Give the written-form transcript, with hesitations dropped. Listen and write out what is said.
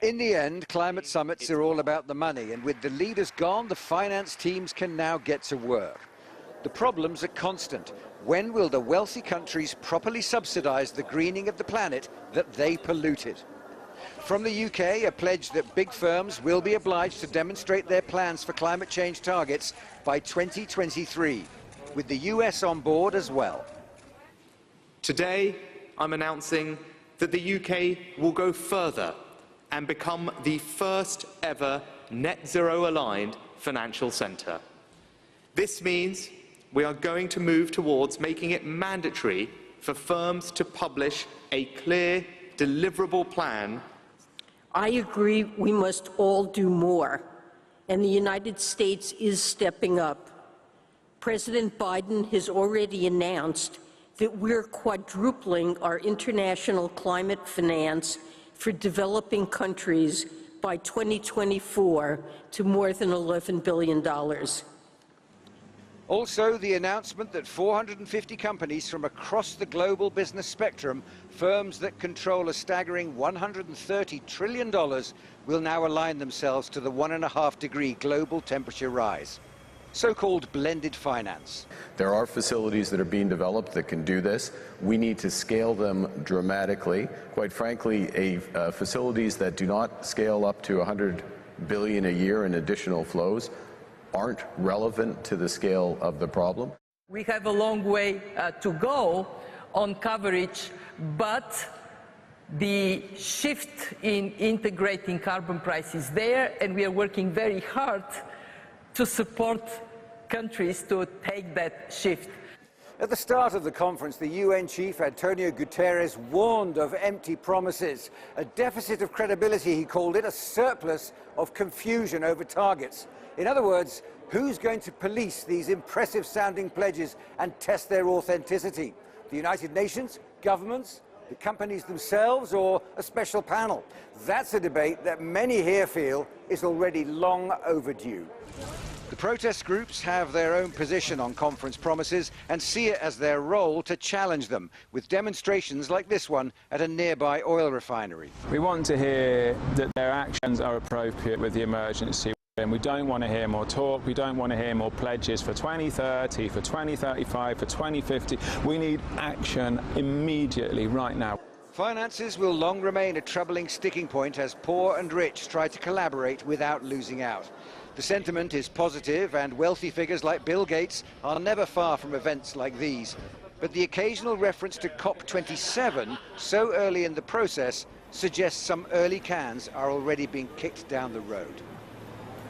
In the end, climate summits are all about the money, and with the leaders gone, the finance teams can now get to work. The problems are constant. When will the wealthy countries properly subsidise the greening of the planet that they polluted? From the UK, a pledge that big firms will be obliged to demonstrate their plans for climate change targets by 2023, with the US on board as well. Today, I'm announcing that the UK will go further and become the first ever net zero aligned financial centre. This means we are going to move towards making it mandatory for firms to publish a clear, deliverable plan. I agree we must all do more, and the United States is stepping up. President Biden has already announced that we're quadrupling our international climate finance for developing countries by 2024 to more than $11 billion. Also, the announcement that 450 companies from across the global business spectrum, firms that control a staggering $130 trillion, will now align themselves to the 1.5-degree global temperature rise. So-called blended finance. There are facilities that are being developed that can do this. We need to scale them dramatically. Quite frankly, facilities that do not scale up to 100 billion a year in additional flows aren't relevant to the scale of the problem. We have a long way to go on coverage, but the shift in integrating carbon price is there, and we are working very hard to support countries to take that shift. At the start of the conference, the UN chief, Antonio Guterres, warned of empty promises, a deficit of credibility, he called it, a surplus of confusion over targets. In other words, who's going to police these impressive-sounding pledges and test their authenticity? The United Nations, governments, the companies themselves, or a special panel? That's a debate that many here feel is already long overdue. The protest groups have their own position on conference promises and see it as their role to challenge them, with demonstrations like this one at a nearby oil refinery. We want to hear that their actions are appropriate with the emergency. And we don't want to hear more talk, we don't want to hear more pledges for 2030, for 2035, for 2050. We need action immediately, right now. Finances will long remain a troubling sticking point as poor and rich try to collaborate without losing out. The sentiment is positive, and wealthy figures like Bill Gates are never far from events like these. But the occasional reference to COP27 so early in the process suggests some early cans are already being kicked down the road.